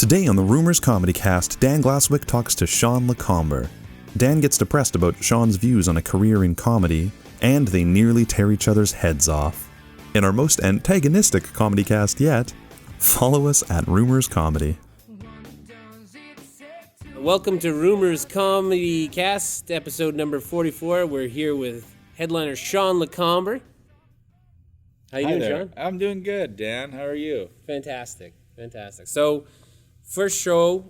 Today on the Rumors Comedy Cast, Dan Glasswick talks to Sean Lecomber. Dan gets depressed about Sean's views on a career in comedy, and they nearly tear each other's heads off. In our most antagonistic comedy cast yet, follow us at Rumors Comedy. Welcome to Rumors Comedy Cast, episode number 44. We're here with headliner Sean Lecomber. How you doing, there. Sean? I'm doing good, Dan. How are you? Fantastic. So, first show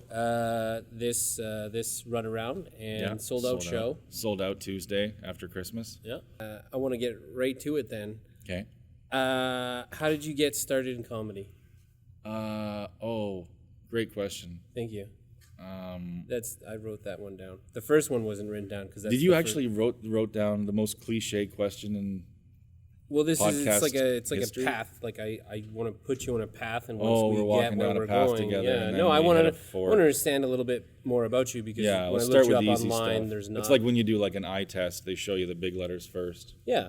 this run around and sold out show. Sold out Tuesday after Christmas. Yeah. I want to get right to it then. Okay. How did you get started in comedy? Great question. Thank you. I wrote that one down. The first one wasn't written down because did you actually wrote down the most cliche question in? Well, it's like history? a path. Like I want to put you on a path, and once we we're walking get where down a we're path going, together. yeah. And No, I want to understand a little bit more about you because when I let's looked start you with up the easy online, stuff. there's not. It's like when you do like an eye test, they show you the big letters first. Yeah.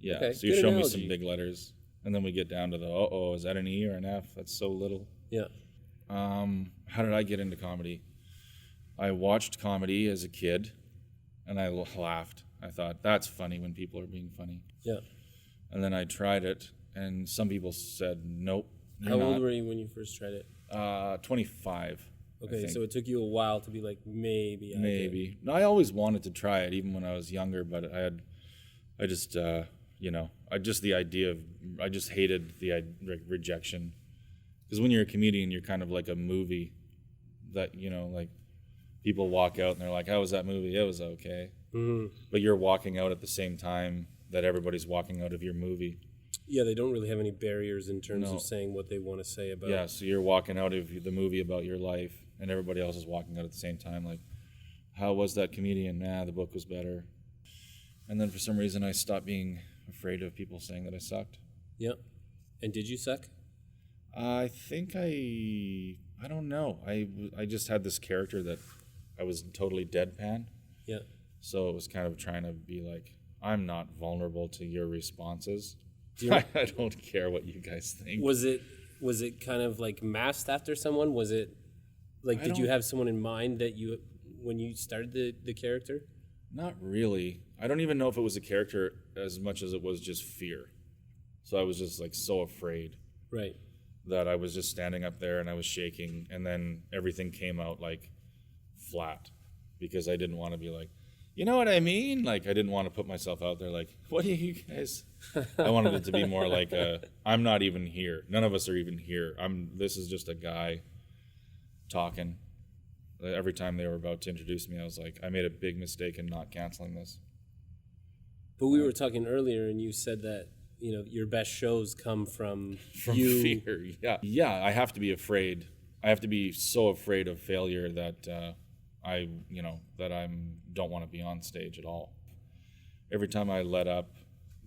Yeah. Okay. So you Good show analogy. me some big letters, and then we get down to the is that an E or an F? That's so little. Yeah. How did I get into comedy? I watched comedy as a kid, and I laughed. I thought, that's funny when people are being funny. Yeah. And then I tried it, and some people said, nope. How old were you when you first tried it? 25. Okay, so it took you a while to be like, maybe. No, I always wanted to try it, even when I was younger, but I just hated the rejection. Because when you're a comedian, you're kind of like a movie that, like people walk out and they're like, how was that movie? It was okay. Mm-hmm. But you're walking out at the same time that everybody's walking out of your movie. Yeah, they don't really have any barriers in terms of saying what they want to say about. Yeah, so you're walking out of the movie about your life, and everybody else is walking out at the same time. Like, how was that comedian? The book was better. And then for some reason, I stopped being afraid of people saying that I sucked. Yeah. And did you suck? I think I don't know. I just had this character that I was totally deadpan. Yeah. So it was kind of trying to be like, I'm not vulnerable to your responses. I don't care what you guys think. Was it kind of like masked after someone? Was it like, did you have someone in mind that when you started the character? Not really. I don't even know if it was a character as much as it was just fear. So I was just like so afraid. Right. That I was just standing up there and I was shaking, and then everything came out like flat because I didn't want to be like, you know what I mean? Like, I didn't want to put myself out there like, what do you guys? I wanted it to be more like, I'm not even here. None of us are even here. This is just a guy talking. Every time they were about to introduce me, I was like, I made a big mistake in not canceling this. But we were talking earlier, and you said that, your best shows come from you. Fear. Yeah. I have to be afraid. I have to be so afraid of failure that I don't want to be on stage at all. Every time I let up,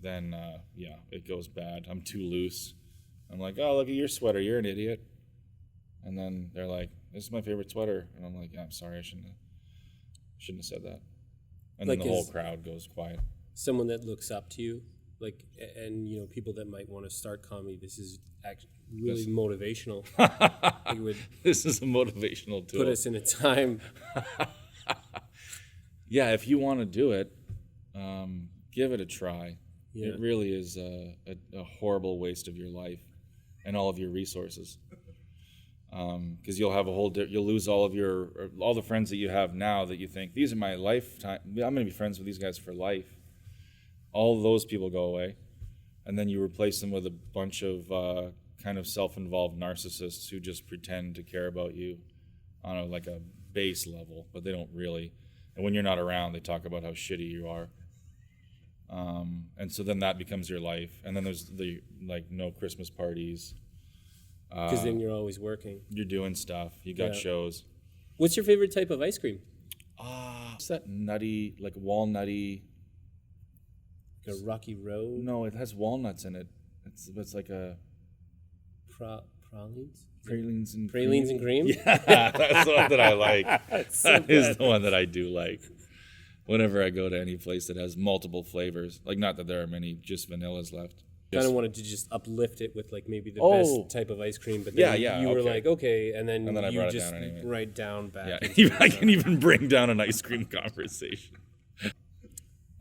then it goes bad. I'm too loose. I'm like, oh, look at your sweater. You're an idiot. And then they're like, this is my favorite sweater. And I'm like, I'm sorry. I shouldn't have said that. And then the whole crowd goes quiet. Someone that looks up to you, like, and people that might want to start comedy. This is actually really motivational. This is a motivational tool. Put us in a time. Yeah, if you want to do it, give it a try. Yeah. It really is a horrible waste of your life and all of your resources. Because you'll have you'll lose all the friends that you have now that you think, these are my lifetime, I'm going to be friends with these guys for life. All those people go away, and then you replace them with a bunch of kind of self-involved narcissists who just pretend to care about you on a base level, but they don't really. And when you're not around, they talk about how shitty you are. And so then that becomes your life. And then there's no Christmas parties. Because then you're always working. You're doing stuff. You got shows. What's your favorite type of ice cream? What's that nutty, like walnutty? Like a Rocky Road? No, it has walnuts in it. It's like a... Pralines? Pralines and cream. Pralines and cream? Yeah, that's the one that I like. That is the one that I do like. Whenever I go to any place that has multiple flavors, like not that there are many just vanillas left. Kind of wanted to just uplift it with like maybe the best type of ice cream, but then you were like, okay, and then I you brought it just down anyway. write down back. Yeah, I can even bring down an ice cream conversation.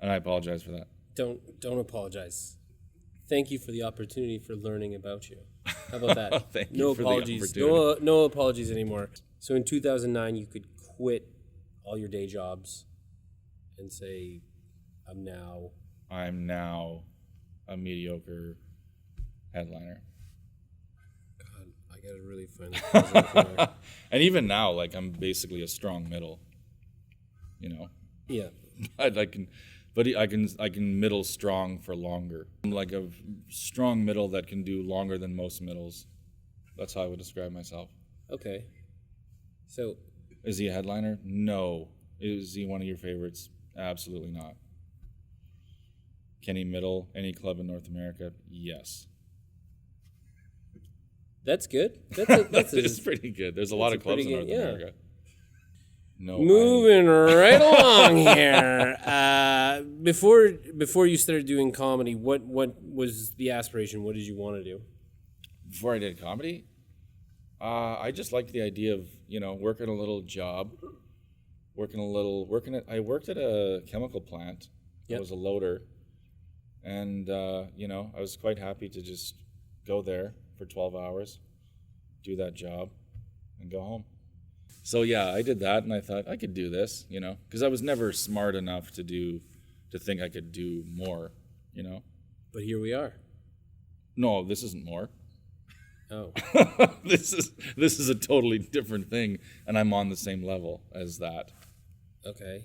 And I apologize for that. Don't apologize. Thank you for the opportunity for learning about you. How about that? Thank you no for apologies. the opportunity. No apologies anymore. So in 2009, you could quit all your day jobs and say, I'm now a mediocre headliner. God, I gotta really find that. And even now, like, I'm basically a strong middle. You know. Yeah. I can middle strong for longer. I'm like a strong middle that can do longer than most middles. That's how I would describe myself. Okay. So. Is he a headliner? No. Is he one of your favorites? Absolutely not. Can he middle any club in North America? Yes. That's good. That's pretty good. There's a lot of clubs in North America. No. Moving right along here. Before you started doing comedy, what was the aspiration? What did you want to do? Before I did comedy, I just liked the idea of, working a little job, I worked at a chemical plant. Yep. I was a loader, and I was quite happy to just go there for 12 hours, do that job, and go home. So yeah, I did that, and I thought I could do this, because I was never smart enough to think I could do more, But here we are. No, this isn't more. Oh. This is a totally different thing, and I'm on the same level as that. Okay.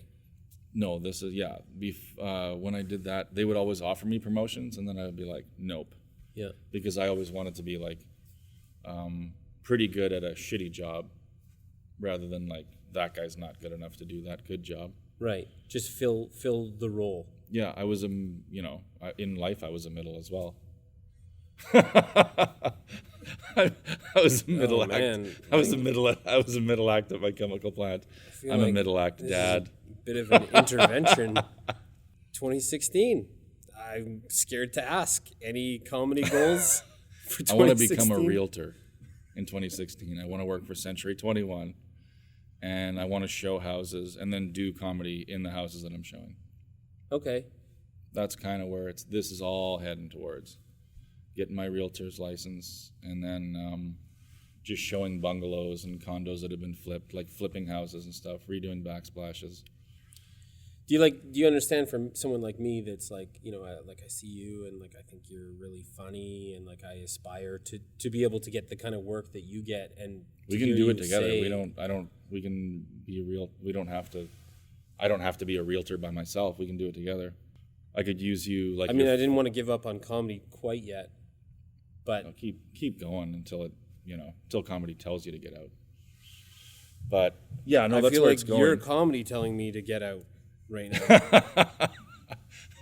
No, this is when I did that, they would always offer me promotions, and then I would be like, nope. Yeah. Because I always wanted to be like pretty good at a shitty job, rather than like that guy's not good enough to do that good job. Right. Just fill the role. Yeah, I was in life I was a middle as well. I was a middle act. Man. I was a middle act at my chemical plant. I'm like a middle act dad. Bit of an intervention. 2016. I'm scared to ask. Any comedy goals for 2016? I want to become a realtor in 2016. I want to work for Century 21, and I want to show houses and then do comedy in the houses that I'm showing. Okay. That's kind of where this is all heading towards. Getting my realtor's license, and then just showing bungalows and condos that have been flipped, like flipping houses and stuff, redoing backsplashes. Do you understand from someone like me that's like, I see you and like I think you're really funny and like I aspire to be able to get the kind of work that you get, and we can do it together. We can be real. I don't have to be a realtor by myself. We can do it together. I could use you like. I mean, I didn't want to give up on comedy quite yet, but keep going until comedy tells you to get out. But yeah, no, that's where it's going. Your comedy telling me to get out right now.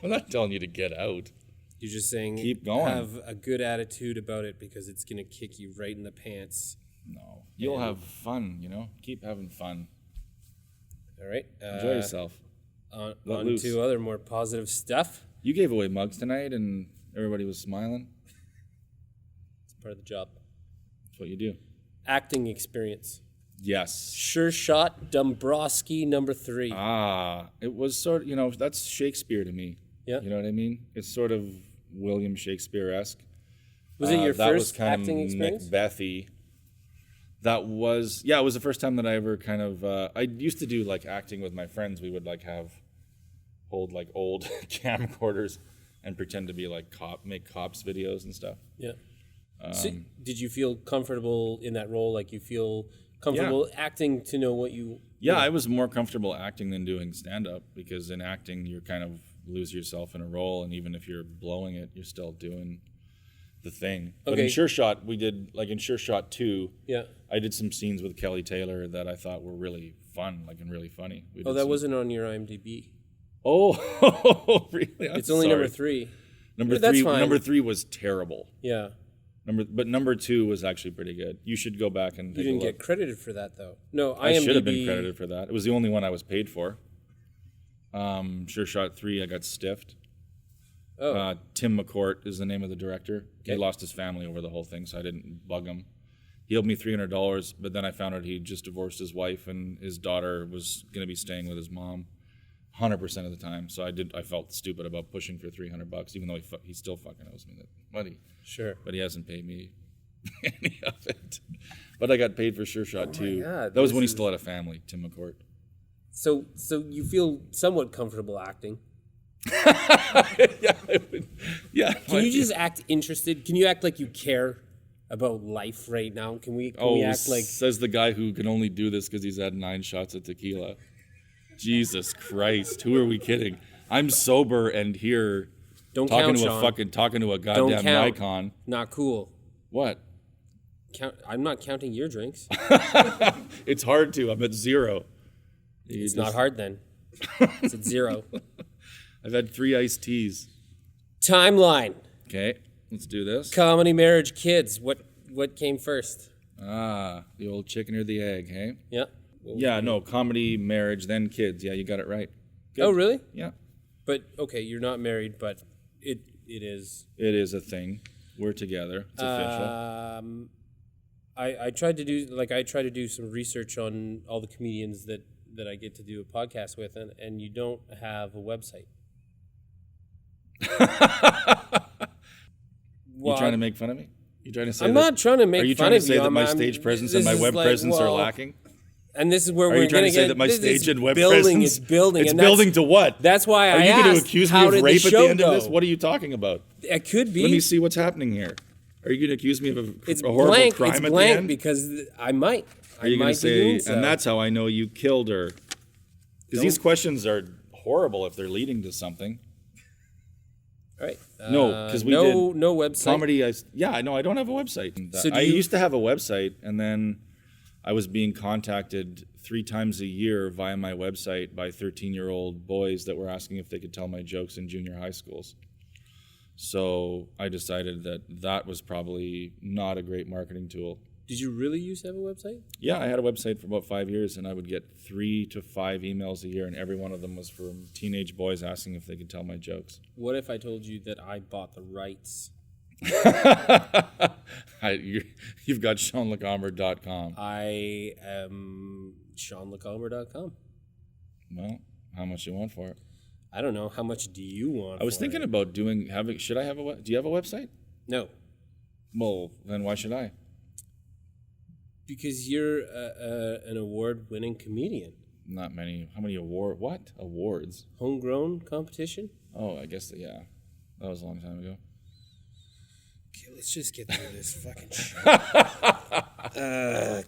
I'm not telling you to get out. You're just saying keep going. Have a good attitude about it because it's gonna kick you right in the pants. No, you'll have fun. Keep having fun. All right, enjoy yourself. On to other more positive stuff. You gave away mugs tonight, and everybody was smiling. It's part of the job. That's what you do. Acting experience. Yes. Sure shot, Dombrowski, number 3. It was sort of, that's Shakespeare to me. Yeah. You know what I mean? It's sort of William Shakespeare-esque. Was it your that first was kind acting of experience? Macbethy. It was the first time that I ever kind of, I used to do like acting with my friends. We would like hold like old camcorders and pretend to be like make cops videos and stuff. Yeah. So did you feel comfortable in that role? Like you feel comfortable acting to know what you... Yeah, I was more comfortable acting than doing stand-up, because in acting you kind of lose yourself in a role, and even if you're blowing it, you're still doing the thing. But in Sure Shot, we did, like in Sure Shot 2, I did some scenes with Kelly Taylor that I thought were really fun, like and really funny. That wasn't on your IMDb. Oh, really? It's only number 3. Number 3 was terrible. Yeah. Number 2 was actually pretty good. You should go back and take a look. You didn't get credited for that, though. No, I should have been credited for that. It was the only one I was paid for. Sure Shot 3, I got stiffed. Oh. Tim McCourt is the name of the director. He Okay. lost his family over the whole thing, so I didn't bug him. He owed me $300, but then I found out he just divorced his wife and his daughter was going to be staying with his mom 100% of the time. So I felt stupid about pushing for $300, even though he still fucking owes me that money. Sure. But he hasn't paid me any of it. But I got paid for Sure Shot too. God, that was when he still had a family, Tim McCourt. So you feel somewhat comfortable acting. Yeah, yeah. Can you just act interested? Can you act like you care about life right now? Can we act like... Says the guy who can only do this because he's had 9 shots of tequila. Jesus Christ, who are we kidding? I'm sober and here Don't talking count, to Sean. talking to a Don't goddamn count. Nikon. Not cool. What? I'm not counting your drinks. It's hard to. I'm at 0. It's not hard then. It's at 0. I've had 3 iced teas. Timeline. Okay, let's do this. Comedy, marriage, kids. What came first? The old chicken or the egg, hey? Yeah. Yeah, no, comedy, marriage, then kids. Yeah, you got it right. Good. Oh, really? Yeah. But, okay, you're not married, but it is. It is a thing. We're together. It's official. I tried to do some research on all the comedians that I get to do a podcast with, and you don't have a website. You trying to make fun of me? You trying to say I'm not trying to make fun of you. Are you trying to say that my stage presence and my web presence are lacking? And this is where Are we're you trying going to say that my stage and web building, presence? It's building. It's and building to what? That's why I asked. Are you going to accuse me of rape at the end of this? Go? What are you talking about? It could be. Let me see what's happening here. Are you going to accuse me of It's a horrible blank. crime It's at the blank end? because I might. Are you going to say, so. and that's how I know you killed her? Because these questions are horrible if they're leading to something. All right. No, because we no did website. comedy. I know I don't have a website. So I used to have a website, and then I was being contacted 3 times a year via my website by 13-year-old boys that were asking if they could tell my jokes in junior high schools. So I decided that was probably not a great marketing tool. Did you really used to have a website? Yeah, I had a website for about 5 years, and I would get 3 to 5 emails a year, and every one of them was from teenage boys asking if they could tell my jokes. What if I told you that I bought the rights? You've got SeanLecomber.com. I am SeanLecomber.com. Well, how much you want for it? I don't know. How much do you want? I was thinking about should I have do you have a website? No. Well, then why should I? Because you're an award-winning comedian. Not many. How many awards? Homegrown competition? Oh, I guess, yeah. That was a long time ago. Okay, let's just get through this fucking shit.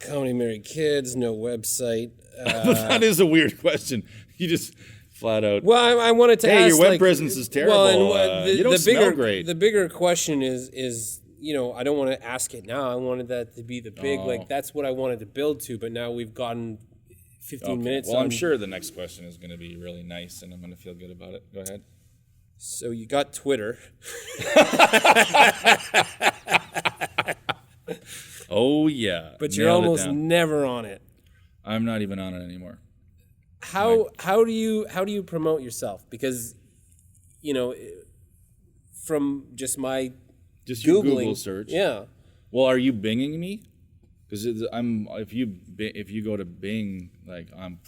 Comedy, married, kids, no website. That is a weird question. You just flat out. Well, I wanted to ask. Hey, your web presence is terrible. Well, and you don't smell great. The bigger question is, I don't want to ask it now. I wanted that to be the big, that's what I wanted to build to. But now we've gotten 15 minutes. Well, I'm sure the next question is going to be really nice, and I'm going to feel good about it. Go ahead. So you got Twitter. Oh yeah. But you're almost never on it. I'm not even on it anymore. How do you promote yourself? Because from just my your Googling, Google search. Yeah. Well, are you Binging me? Because if you go to Bing, I'm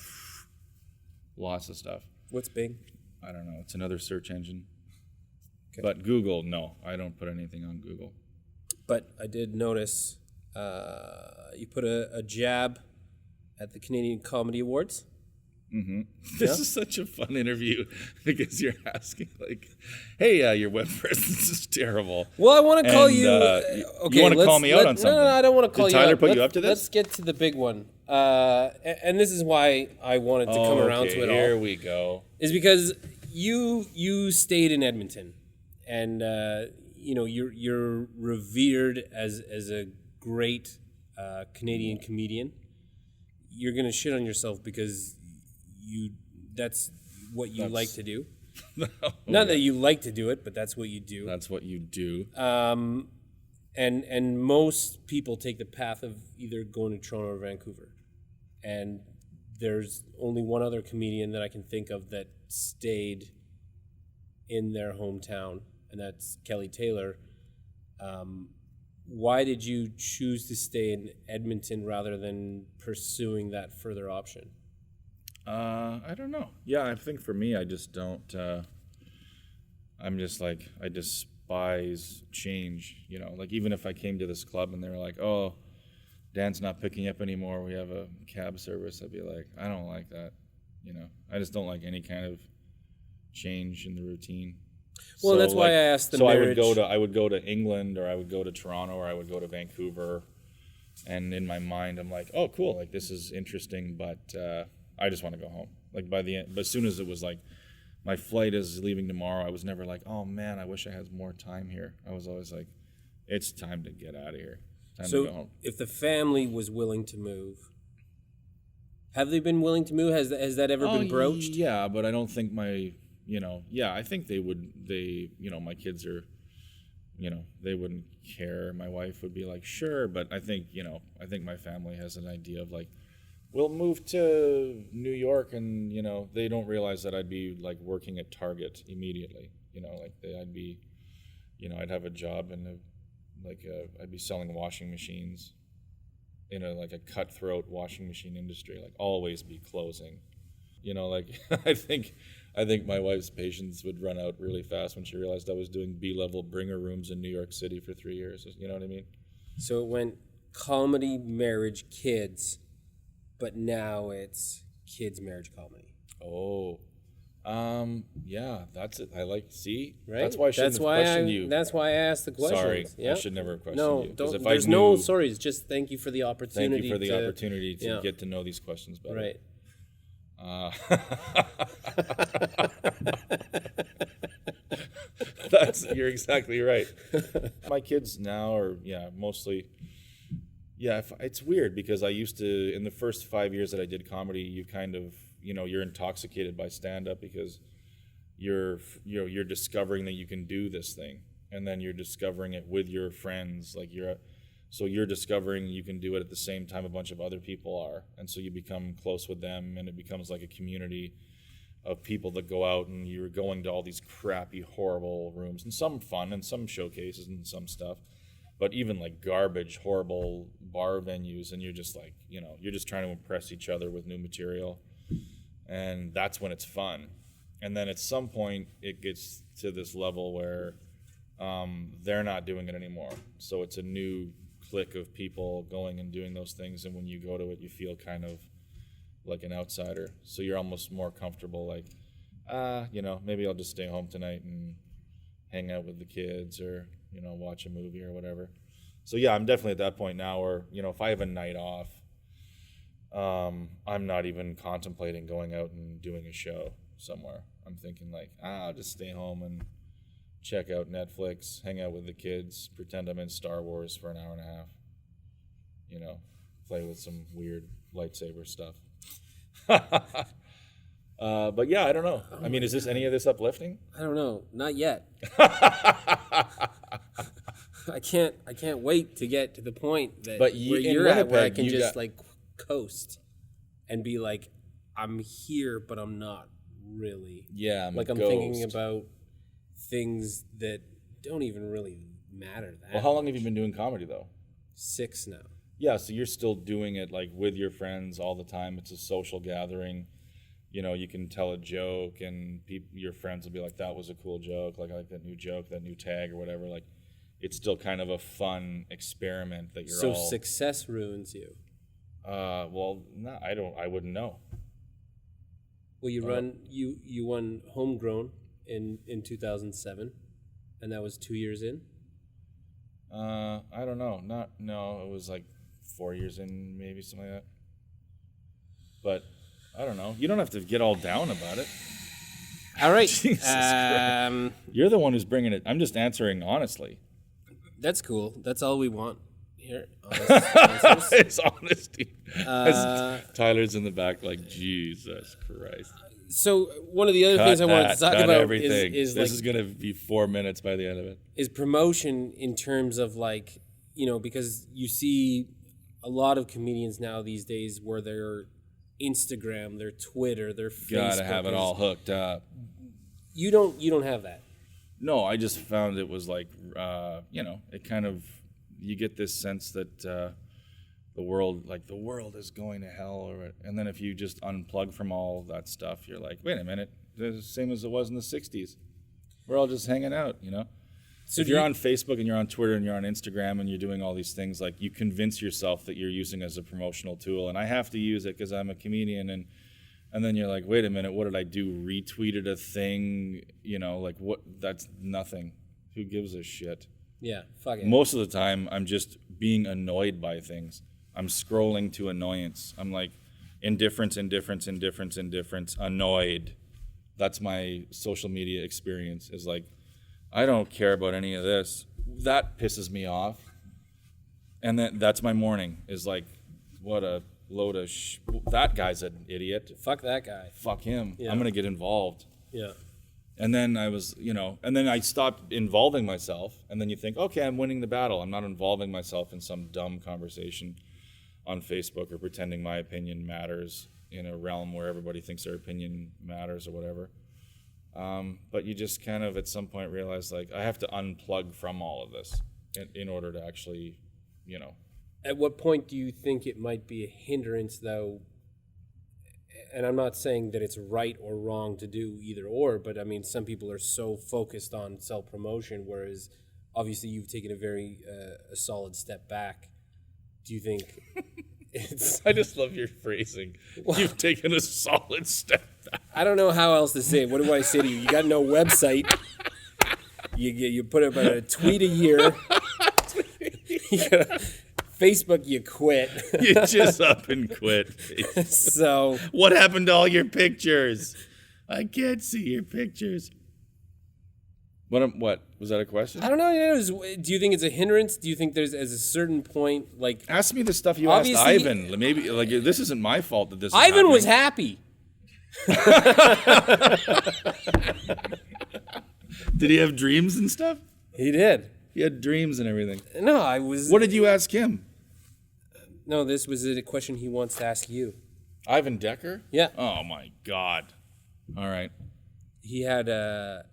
lots of stuff. What's Bing? I don't know. It's another search engine. Okay. But Google, no, I don't put anything on Google. But I did notice you put a jab at the Canadian Comedy Awards. Mm-hmm. This is such a fun interview because you're asking hey, your web presence is terrible. Well, I want to call you. Okay, you want to call me out on something? No, I don't want to call you. Did Tyler put you up to this? Let's get to the big one. And this is why I wanted to come around to it all. Here we go. Is because you stayed in Edmonton, and you're revered as a great Canadian comedian. You're gonna shit on yourself because that's what you like to do. Not that you like to do it, but that's what you do. That's what you do. And most people take the path of either going to Toronto or Vancouver. And there's only one other comedian that I can think of that stayed in their hometown and that's Kelly Taylor. Why did you choose to stay in Edmonton rather than pursuing that further option? I don't know. Yeah, I think for me, I just don't. I'm just like, I despise change. You know, like even if I came to this club and they were like, "Oh, Dan's not picking up anymore. We have a cab service," I'd be like, I don't like that. You know, I just don't like any kind of change in the routine. Well, so that's why I asked the marriage. I would go to England, or I would go to Toronto, or I would go to Vancouver, and in my mind, I'm like, oh, cool, like this is interesting, but I just want to go home. Like by the end, but as soon as it was like, my flight is leaving tomorrow, I was never like, oh man, I wish I had more time here. I was always like, it's time to get out of here. Time to go home. If the family was willing to move, have they been willing to move? Has that ever been broached? Yeah, but I don't think I think they would. My kids are, they wouldn't care. My wife would be like, sure, but I think my family has an idea of like, we'll move to New York, and they don't realize that I'd be like working at Target immediately. I'd have a job and I'd be selling washing machines in a cutthroat washing machine industry, like always be closing. I think my wife's patience would run out really fast when she realized I was doing B-level bringer rooms in New York City for 3 years. You know what I mean? So it went comedy, marriage, kids, but now it's kids, marriage, comedy. Oh, yeah, that's it. Right? That's why I shouldn't have questioned you. That's why I asked the question. Sorry, yeah? I should never have questioned you. No, there's no sorries. Just thank you for the opportunity. Thank you for the opportunity to get to know these questions better. Right. You're exactly right. My kids now are mostly. Yeah, it's weird because I used to, in the first 5 years that I did comedy, you kind of, you're intoxicated by stand-up because you're discovering that you can do this thing, and then you're discovering it with your friends, so you're discovering you can do it at the same time a bunch of other people are, and so you become close with them, and it becomes like a community of people that go out, and you're going to all these crappy, horrible rooms, and some fun, and some showcases, and some stuff. But even like garbage, horrible bar venues, and you're just like, you're just trying to impress each other with new material. And that's when it's fun. And then at some point, it gets to this level where they're not doing it anymore. So it's a new clique of people going and doing those things. And when you go to it, you feel kind of like an outsider. So you're almost more comfortable, like, maybe I'll just stay home tonight and hang out with the kids, or watch a movie or whatever. So yeah, I'm definitely at that point now where, if I have a night off, I'm not even contemplating going out and doing a show somewhere. I'm thinking like, I'll just stay home and check out Netflix, hang out with the kids, pretend I'm in Star Wars for an hour and a half, play with some weird lightsaber stuff. But yeah, I don't know. I mean, is any of this uplifting? I don't know. Not yet. I can't wait to get to the point that where you're at, where I can just like coast and be like, I'm here, but I'm not really. Yeah, I'm thinking about things that don't even really matter. Well, how long have you been doing comedy though? 6 now. Yeah, so you're still doing it like with your friends all the time. It's a social gathering. You can tell a joke, and your friends will be like, that was a cool joke. Like, I like that new joke, that new tag or whatever. Like, it's still kind of a fun experiment that you're all... So success ruins you? Well, no, I wouldn't know. Well, you won Homegrown in 2007, and that was 2 years in? I don't know. It was like 4 years in, maybe, something like that. But... I don't know. You don't have to get all down about it. All right. Jesus Christ. You're the one who's bringing it. I'm just answering honestly. That's cool. That's all we want here. It's honesty. Tyler's in the back like, Jesus Christ. So one of the other things I wanted to talk about everything. is this is going to be 4 minutes by the end of it. Is promotion in terms of like, because you see a lot of comedians now these days where they're Instagram, their Twitter, their Facebook. Gotta have it all hooked up. You don't have that. No, I just found it was like, it kind of, you get this sense that the world is going to hell, and then if you just unplug from all that stuff, you're like, wait a minute, it's the same as it was in the 60s. We're all just hanging out, So if you're on Facebook and you're on Twitter and you're on Instagram and you're doing all these things, like you convince yourself that you're using it as a promotional tool, and I have to use it because I'm a comedian, and then you're like, wait a minute, what did I do? Retweeted a thing, like what? That's nothing. Who gives a shit? Yeah, fuck it. Most of the time, I'm just being annoyed by things. I'm scrolling to annoyance. I'm like, indifference, annoyed. That's my social media experience, is like, I don't care about any of this. That pisses me off. And that's my morning, is like, what a load of that guy's an idiot. Fuck that guy. Fuck him. Yeah. I'm going to get involved. Yeah. And then I was, and then I stopped involving myself. And then you think, okay, I'm winning the battle. I'm not involving myself in some dumb conversation on Facebook or pretending my opinion matters in a realm where everybody thinks their opinion matters or whatever. But you just kind of at some point realize, like, I have to unplug from all of this in order to actually, At what point do you think it might be a hindrance, though? And I'm not saying that it's right or wrong to do either or, but I mean, some people are so focused on self-promotion, whereas obviously you've taken a very a solid step back. Do you think it's... I just love your phrasing. Well, you've taken a solid step back. I don't know how else to say it. What do I say to you? You got no website. You put up a tweet a year. Facebook, you quit. You just up and quit. So what happened to all your pictures? I can't see your pictures. What was that a question? I don't know. Do you think it's a hindrance? Do you think there's a certain point, like, ask me the stuff you asked Ivan? Maybe like this isn't my fault that this. Ivan was happy. Did he have dreams and stuff? He did. He had dreams and everything. No, I was... What did you ask him? No, this was a question he wants to ask you. Ivan Decker? Yeah. Oh, my God. All right. He's a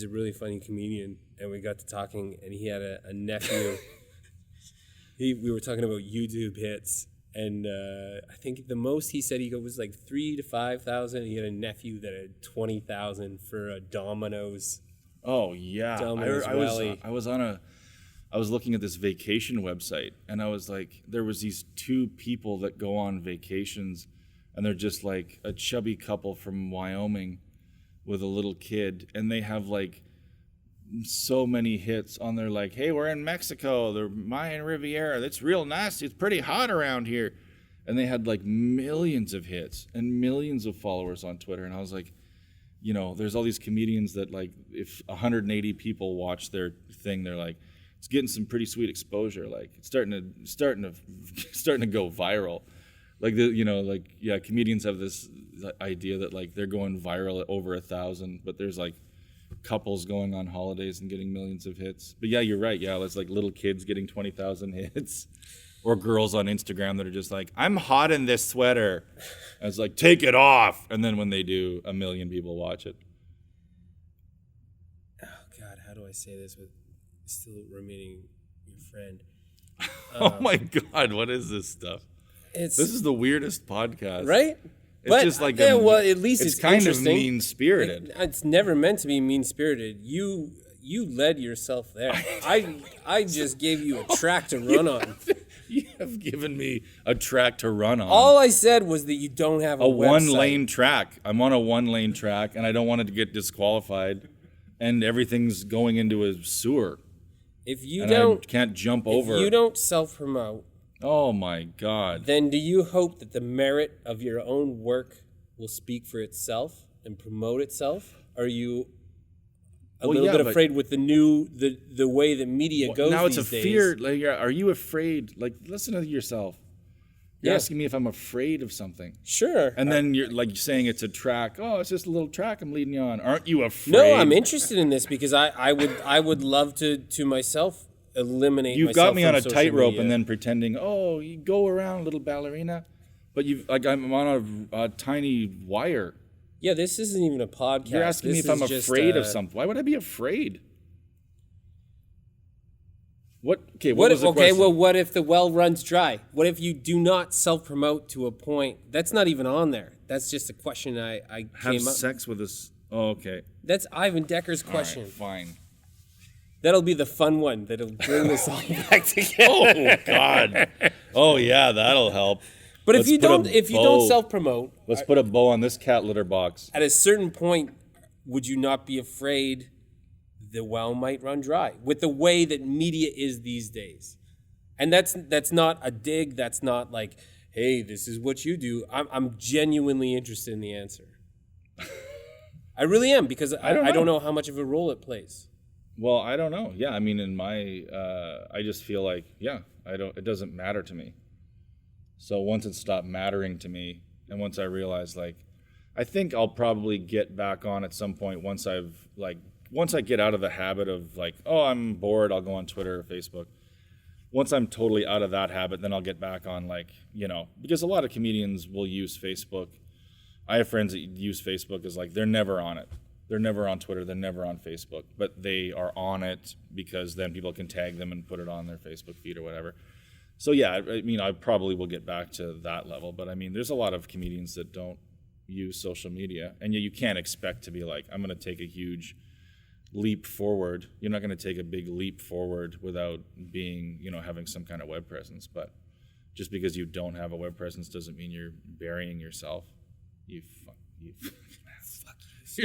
really funny comedian, and we got to talking, and he had a nephew. We were talking about YouTube hits, and I think the most he said he got was like 3,000 to 5,000. He had a nephew that had 20,000 for a Domino's. Oh yeah, I was looking at this vacation website, and I was like, there was these two people that go on vacations, and they're just like a chubby couple from Wyoming with a little kid, and they have like so many hits on their, like, hey, we're in Mexico, the Mayan Riviera, it's real nice, it's pretty hot around here, and they had like millions of hits and millions of followers on Twitter, and I was like, there's all these comedians that, like, if 180 people watch their thing, they're like, it's getting some pretty sweet exposure. Like, it's starting to go viral. Like, comedians have this idea that, like, they're going viral at over 1,000, but there's like couples going on holidays and getting millions of hits. But yeah, you're right. Yeah, it's like little kids getting 20,000 hits. Or girls on Instagram that are just like, I'm hot in this sweater. And it's like, take it off. And then when they do, 1 million people watch it. Oh, God, how do I say this with still remaining your friend? Oh, my God, what is this stuff? This is the weirdest podcast. Right? It's just like, at least it's kind of interesting. mean-spirited. It's never meant to be mean-spirited. You led yourself there. I just gave you a track to run on. You have given me a track to run on. All I said was that you don't have a website. One-lane track. I'm on a one-lane track, and I don't want it to get disqualified, and everything's going into a sewer. If you I can't jump over. If you don't self-promote, oh my God, then do you hope that the merit of your own work will speak for itself and promote itself? Are you a little bit afraid with the way the media goes now? It's these days? Fear. Like, are you afraid? Like, listen to yourself. You're asking me if I'm afraid of something. Sure. And then you're like saying it's a track. Oh, it's just a little track I'm leading you on. Aren't you afraid? No, I'm interested in this because I would love to myself eliminate. You've myself got me on a social tightrope media. and then pretending, oh, you go around, little ballerina, but I'm on a tiny wire. Yeah, this isn't even a podcast. You're asking me if I'm afraid of something. Why would I be afraid? What? Okay, what was the question? Well, what if the well runs dry? What if you do not self-promote to a point? That's not even on there. That's just a question I have came up. sex with this. Oh, okay. That's Ivan Decker's question. All right, fine. That'll be the fun one. That'll bring this all back together. Oh God. Oh yeah, that'll help. But if you don't self-promote, let's put a bow on this cat litter box. At a certain point, would you not be afraid the well might run dry with the way that media is these days? And that's not a dig. That's not like, hey, this is what you do. I'm genuinely interested in the answer. I really am, because I don't know how much of a role it plays. Well, I don't know. Yeah, I mean, in my, I just feel like, it doesn't matter to me. So once it stopped mattering to me, and once I realized, like, I think I'll probably get back on at some point once I get out of the habit of like, oh, I'm bored, I'll go on Twitter or Facebook. Once I'm totally out of that habit, then I'll get back on, like, because a lot of comedians will use Facebook. I have friends that use Facebook as like, they're never on it. They're never on Twitter, they're never on Facebook, but they are on it because then people can tag them and put it on their Facebook feed or whatever. So yeah, I mean, I probably will get back to that level, but I mean, there's a lot of comedians that don't use social media, and you can't expect to be like, I'm going to take a huge leap forward. You're not going to take a big leap forward without being, having some kind of web presence, but just because you don't have a web presence doesn't mean you're burying yourself. You're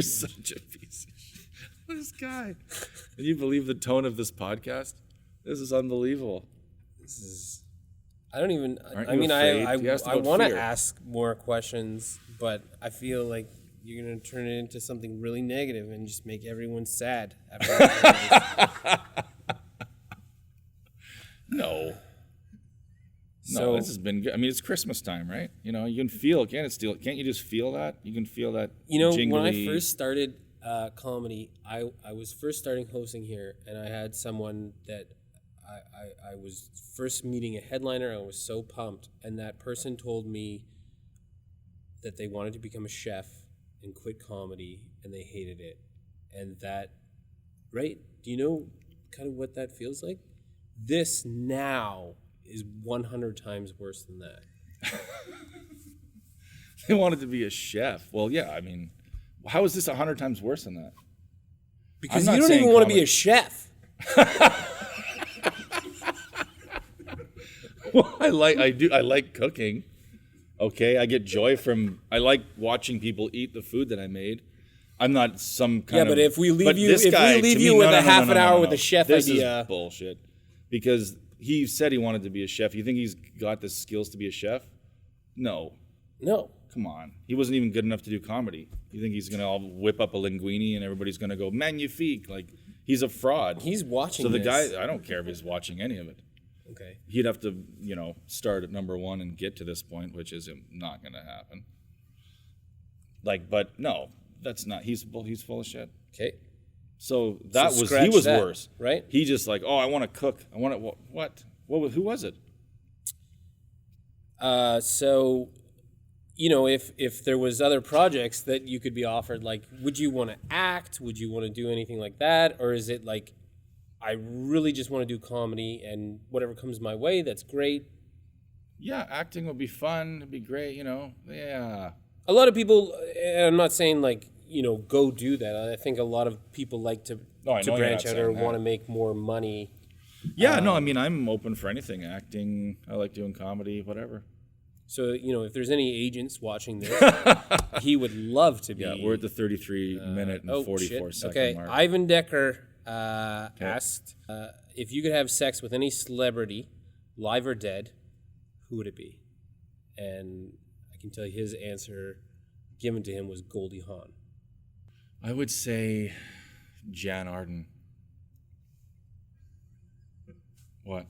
such a piece of shit. This guy. Can you believe the tone of this podcast? This is unbelievable. I don't even. I want to ask more questions, but I feel like you're gonna turn it into something really negative and just make everyone sad. No, this has been good. I mean, it's Christmas time, right? You can feel. Can't you just feel that? You can feel that. Jingly. When I first started comedy, I was first starting hosting here, and I had someone that. I was first meeting a headliner. I was so pumped, and that person told me that they wanted to become a chef and quit comedy, and they hated it. And that, right? Do you know kind of what that feels like? This now is 100 times worse than that. They wanted to be a chef. Well, yeah, I mean, how is this 100 times worse than that? Because you don't even want to be a chef. Well, I like cooking. Okay, I get joy I like watching people eat the food that I made. I'm not some kind of... Yeah, but if we leave you with a half an hour with a chef idea... This is bullshit. Because he said he wanted to be a chef. You think he's got the skills to be a chef? No. Come on. He wasn't even good enough to do comedy. You think he's going to whip up a linguine and everybody's going to go, magnifique? Like, he's a fraud. He's watching So the guy, I don't care if he's watching any of it. Okay. He'd have to, start at number one and get to this point, which is not going to happen. Like, but no, that's not. He's full of shit. Okay. So he was worse, right? He just like, oh, I want to cook. I want to what? Who was it? So, if there was other projects that you could be offered, like, would you want to act? Would you want to do anything like that, or is it like, I really just want to do comedy, and whatever comes my way, that's great? Yeah, acting would be fun. It'd be great, Yeah. A lot of people, and I'm not saying like, go do that. I think a lot of people like to branch out or want to make more money. Yeah, no, I mean, I'm open for anything. Acting, I like doing comedy, whatever. So, if there's any agents watching this, he would love to be. Yeah, we're at the 33-minute and 44-second mark. Ivan Decker asked, if you could have sex with any celebrity, live or dead, who would it be? And I can tell you his answer given to him was Goldie Hawn. I would say Jan Arden. What?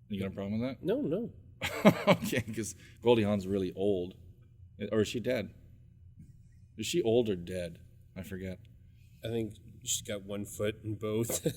You got a problem with that? No. Okay, because Goldie Hawn's really old. Or is she dead? Is she old or dead? I forget. I think she's got one foot in both.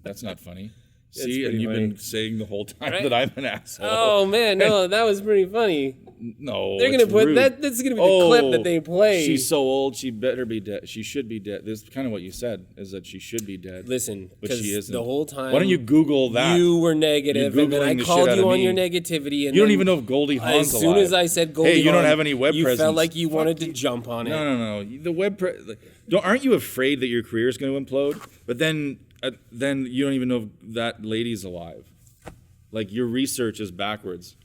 That's not funny. See, and you've been saying the whole time that I'm an asshole. Oh, man, no, that was pretty funny. No, They're gonna put that. That's gonna be the clip that they play. She's so old. She better be dead. She should be dead. This is kind of what you said, is that she should be dead. Listen, but she isn't. The whole time. Why don't you Google that? You were negative, and then I called you on your negativity. And you don't even know if Goldie Hawn's alive. As soon as I said Goldie Hawn, you don't have any web presence. You felt like you wanted to jump on it. No. The web aren't you afraid that your career is going to implode? But then you don't even know if that lady's alive. Like, your research is backwards.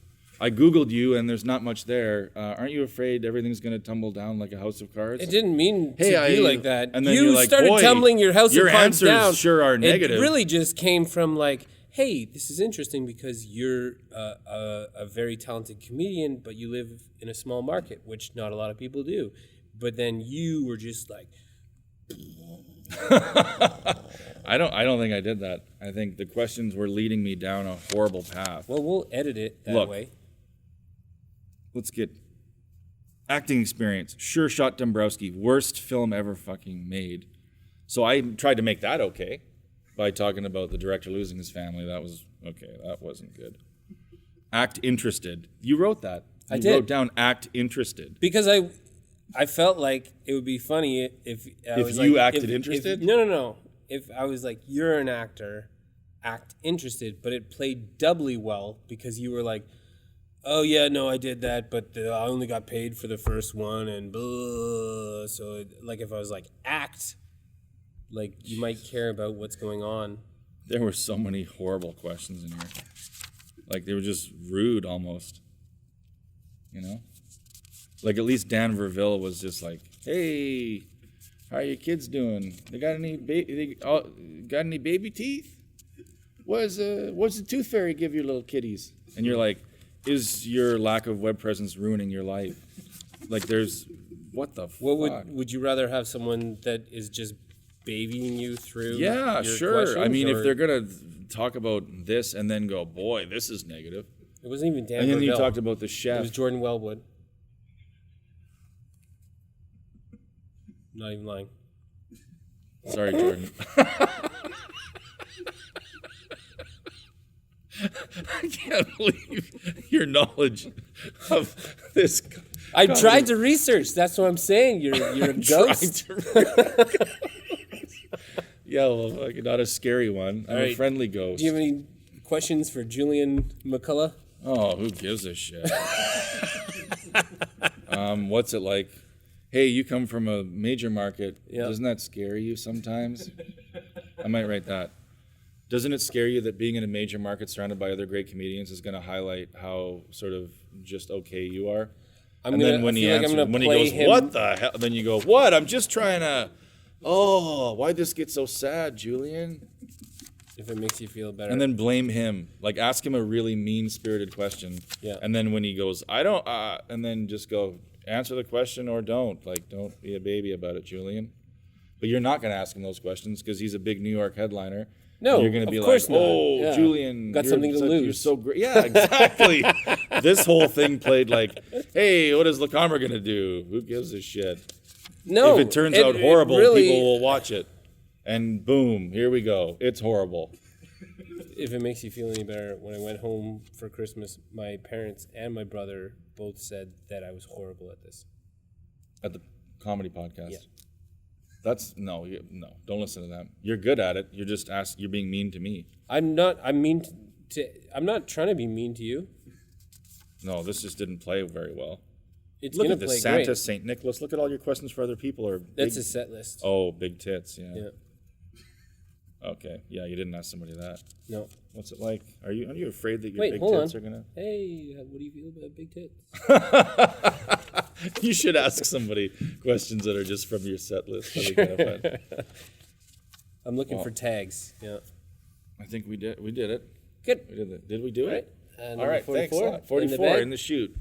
I Googled you, and there's not much there. Aren't you afraid everything's going to tumble down like a house of cards? It didn't mean to be like that. And then you started tumbling your house of cards down. Your answers sure are negative. It really just came from like, hey, this is interesting because you're a very talented comedian, but you live in a small market, which not a lot of people do. But then you were just like... I don't think I did that. I think the questions were leading me down a horrible path. Well, we'll edit it that way. Let's get acting experience. Sure Shot Dombrowski, worst film ever fucking made. So I tried to make that okay by talking about the director losing his family. That was okay. That wasn't good. Act interested. You wrote that. I did. You wrote down act interested. Because I felt like it would be funny if you acted interested? No. If I was like, you're an actor, act interested, but it played doubly well because you were like, oh yeah, no, I did that, but I only got paid for the first one, and blah. So like, if I was like, act, like you might care about what's going on. There were so many horrible questions in here. Like, they were just rude almost. You know? Like, at least Dan Verville was just like, hey, how are your kids doing? They got any baby teeth? What's the tooth fairy give your little kitties? And you're like, is your lack of web presence ruining your life? Like, what the fuck? Would you rather have someone that is just babying you through? Yeah, your sure. I mean, or... if they're gonna talk about this and then go, boy, this is negative. It wasn't even Dan And then Verville. you talked about the chef. It was Jordan Wellwood. Not even lying. Sorry, Jordan. I can't believe your knowledge of this. I tried to research. That's what I'm saying. You're a ghost. Yeah, well, like, not a scary one. I'm a friendly ghost. Do you have any questions for Julian McCullough? Oh, who gives a shit? What's it like? Hey, you come from a major market. Yeah. Doesn't that scare you sometimes? I might write that. Doesn't it scare you that being in a major market surrounded by other great comedians is going to highlight how sort of just okay you are? Then when he goes, what the hell? Then you go, what? I'm just trying to... Oh, why'd this get so sad, Julian? If it makes you feel better. And then blame him. Like, ask him a really mean-spirited question. Yeah. And then when he goes, I don't... and then just go... Answer the question or don't. Like, don't be a baby about it, Julian. But you're not going to ask him those questions because he's a big New York headliner. No, you're going to be like, oh, Julian, got something to lose. You're so great. Yeah, exactly. This whole thing played like, hey, what is Lecomber going to do? Who gives a shit? No. If it turns out horrible, people will watch it. And boom, here we go. It's horrible. If it makes you feel any better, when I went home for Christmas, my parents and my brother both said that I was horrible at this. At the comedy podcast? Yeah. That's no, don't listen to them. You're good at it. You're just you're being mean to me. I'm not trying to be mean to you. No, this just didn't play very well. Look at this Santa, St. Nicholas. Look at all your questions for other people. That's a set list. Oh, big tits, yeah. Okay, yeah, you didn't ask somebody that. No. What's it like? Aren't you afraid that your big tits are gonna? Hey, what do you feel about big tits? You should ask somebody questions that are just from your set list. That'd be kind of fun. I'm looking for tags. Yeah. I think we did. We did it. Good. We did it. Did we do it? All right. 44. 44 in the chute.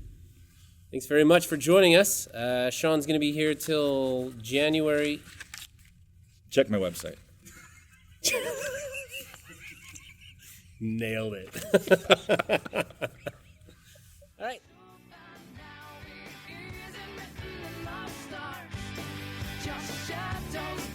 Thanks very much for joining us. Sean's going to be here till January. Check my website. Nailed it. All right. Just shadows.